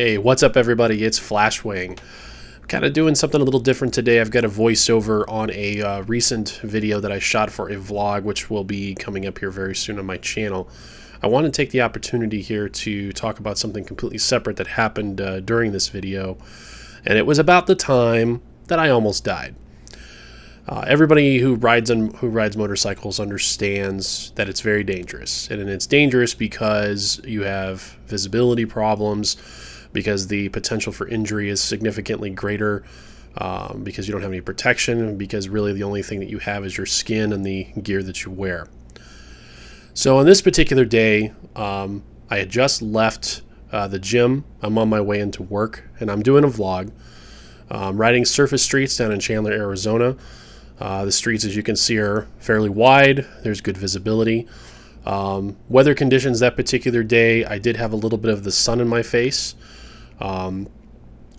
Hey, what's up everybody? It's Flashwing. I'm kind of doing something a little different today. I've got a voiceover on a recent video that I shot for a vlog, which will be coming up here very soon on my channel. I want to take the opportunity here to talk about something completely separate that happened during this video, and it was about the time that I almost died. Everybody who rides motorcycles understands that it's very dangerous, and it's dangerous because you have visibility problems, because the potential for injury is significantly greater, because you don't have any protection, and because really the only thing that you have is your skin and the gear that you wear. So on this particular day, I had just left the gym. I'm on my way into work, and I'm doing a vlog. Riding surface streets down in Chandler, Arizona. The streets, as you can see, are fairly wide. There's good visibility. Weather conditions that particular day, I did have a little bit of the sun in my face.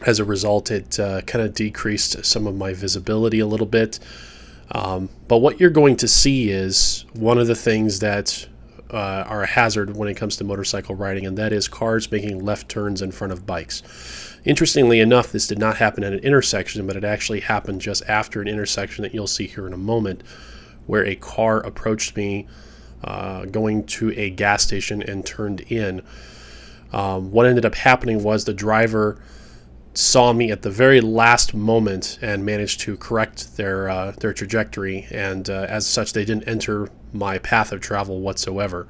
As a result, it kind of decreased some of my visibility a little bit. But what you're going to see is one of the things that are a hazard when it comes to motorcycle riding, and that is cars making left turns in front of bikes. Interestingly enough, this did not happen at an intersection, but it actually happened just after an intersection that you'll see here in a moment, where a car approached me going to a gas station and turned in. What ended up happening was the driver saw me at the very last moment and managed to correct their trajectory, and as such they didn't enter my path of travel whatsoever.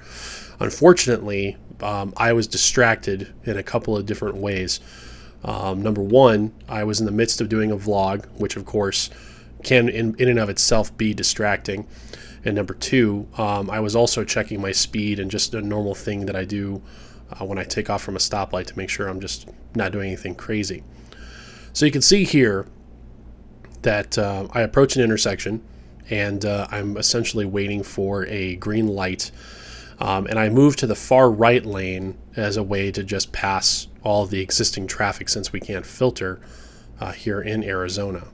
Unfortunately, I was distracted in a couple of different ways. Number one, I was in the midst of doing a vlog, which of course can in and of itself be distracting. And number two, I was also checking my speed, and just a normal thing that I do when I take off from a stoplight to make sure I'm just not doing anything crazy. So you can see here that I approach an intersection, and I'm essentially waiting for a green light. And I move to the far right lane as a way to just pass all of the existing traffic, since we can't filter here in Arizona.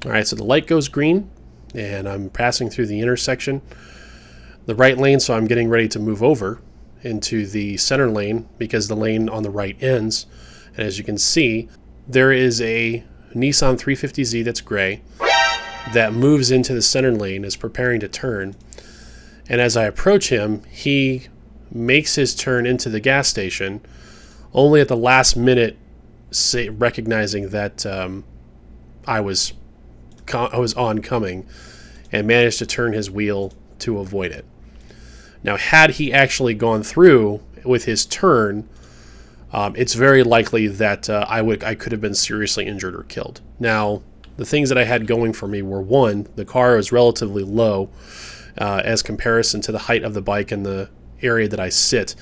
All right, so the light goes green, and I'm passing through the intersection. The right lane, so I'm getting ready to move over into the center lane because the lane on the right ends. And as you can see, there is a Nissan 350Z that's gray that moves into the center lane, is preparing to turn. And as I approach him, he makes his turn into the gas station, only at the last minute recognizing that I was oncoming, and managed to turn his wheel to avoid it. Now, had he actually gone through with his turn, it's very likely that I could have been seriously injured or killed. Now, the things that I had going for me were, one, the car was relatively low as comparison to the height of the bike and the area that I sit.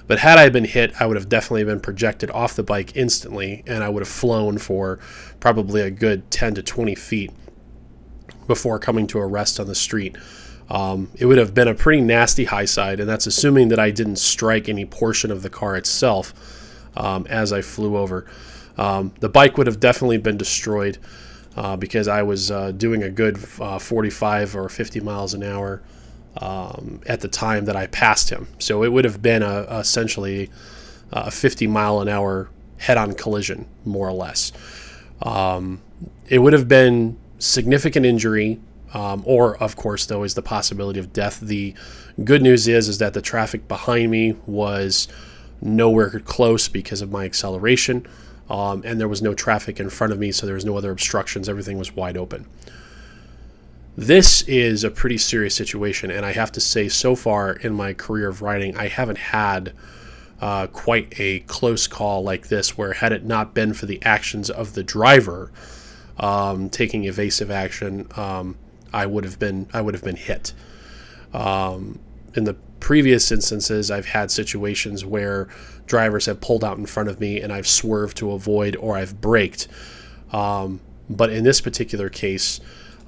But had I been hit, I would have definitely been projected off the bike instantly, and I would have flown for probably a good 10 to 20 feet before coming to a rest on the street. It would have been a pretty nasty high side, and that's assuming that I didn't strike any portion of the car itself as I flew over. The bike would have definitely been destroyed because I was doing a good 45 or 50 miles an hour at the time that I passed him. So it would have been essentially a 50 mile an hour head-on collision, more or less. It would have been significant injury, or of course there was the possibility of death. The good news is that the traffic behind me was nowhere close because of my acceleration, and there was no traffic in front of me, so there was no other obstructions. Everything was wide open. This is a pretty serious situation, and I have to say, so far in my career of riding, I haven't had quite a close call like this, where had it not been for the actions of the driver taking evasive action, I would have been hit. In the previous instances, I've had situations where drivers have pulled out in front of me and I've swerved to avoid, or I've braked. But in this particular case,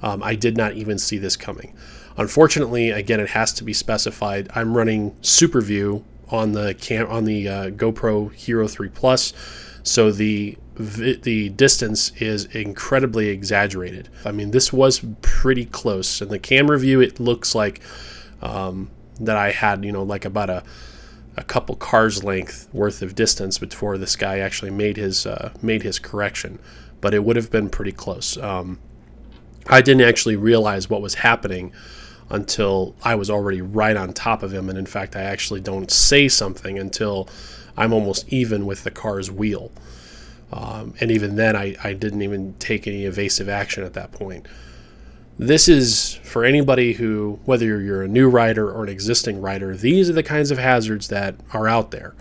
I did not even see this coming. Unfortunately, again, it has to be specified. I'm running Super View on the GoPro Hero 3 Plus, so the distance is incredibly exaggerated. I mean, this was pretty close. In the camera view, it looks like that I had, like about a a couple cars length worth of distance before this guy actually made his correction, but it would have been pretty close. I didn't actually realize what was happening until I was already right on top of him, and in fact I actually don't say something until I'm almost even with the car's wheel. And even then I didn't even take any evasive action at that point. This is for anybody who, whether you're a new rider or an existing rider, these are the kinds of hazards that are out there.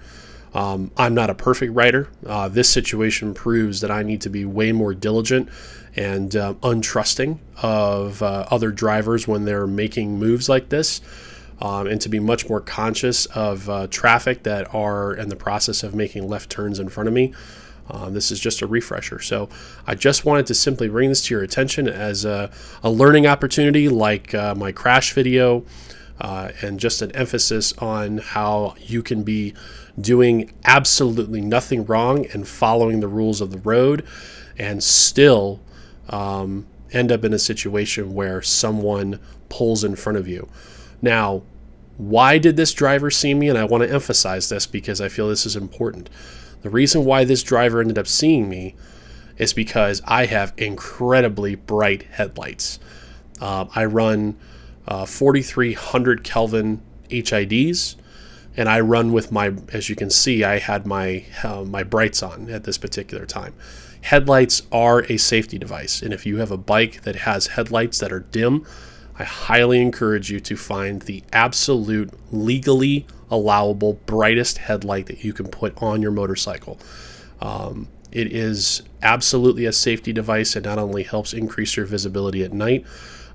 I'm not a perfect rider. This situation proves that I need to be way more diligent and untrusting of other drivers when they're making moves like this, and to be much more conscious of traffic that are in the process of making left turns in front of me. This is just a refresher. So I just wanted to simply bring this to your attention as a learning opportunity, like my crash video, and just an emphasis on how you can be doing absolutely nothing wrong and following the rules of the road and still end up in a situation where someone pulls in front of you. Now, why did this driver see me? And I want to emphasize this because I feel this is important. The reason why this driver ended up seeing me is because I have incredibly bright headlights. I run 4300 Kelvin HIDs, and I run with my, as you can see, I had my brights on at this particular time. Headlights are a safety device, and if you have a bike that has headlights that are dim, I highly encourage you to find the absolute legally allowable brightest headlight that you can put on your motorcycle. It is absolutely a safety device. It not only helps increase your visibility at night,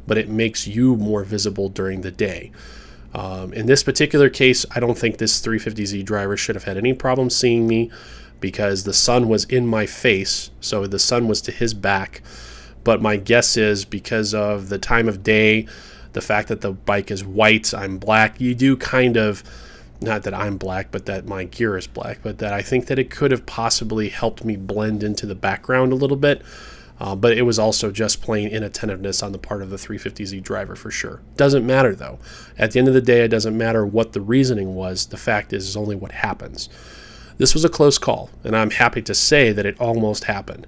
but it makes you more visible during the day. In this particular case, I don't think this 350Z driver should have had any problem seeing me because the sun was in my face, so the sun was to his back. But my guess is because of the time of day, the fact that the bike is white, I'm black, you do kind of, not that I'm black, but that my gear is black, but that I think that it could have possibly helped me blend into the background a little bit. But it was also just plain inattentiveness on the part of the 350Z driver for sure. Doesn't matter though. At the end of the day, it doesn't matter what the reasoning was. The fact is only what happens. This was a close call, and I'm happy to say that it almost happened,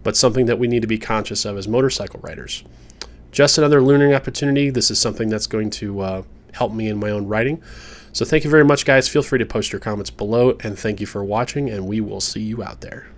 but something that we need to be conscious of as motorcycle riders. Just another learning opportunity. This is something that's going to help me in my own riding. So thank you very much, guys. Feel free to post your comments below, and thank you for watching, and we will see you out there.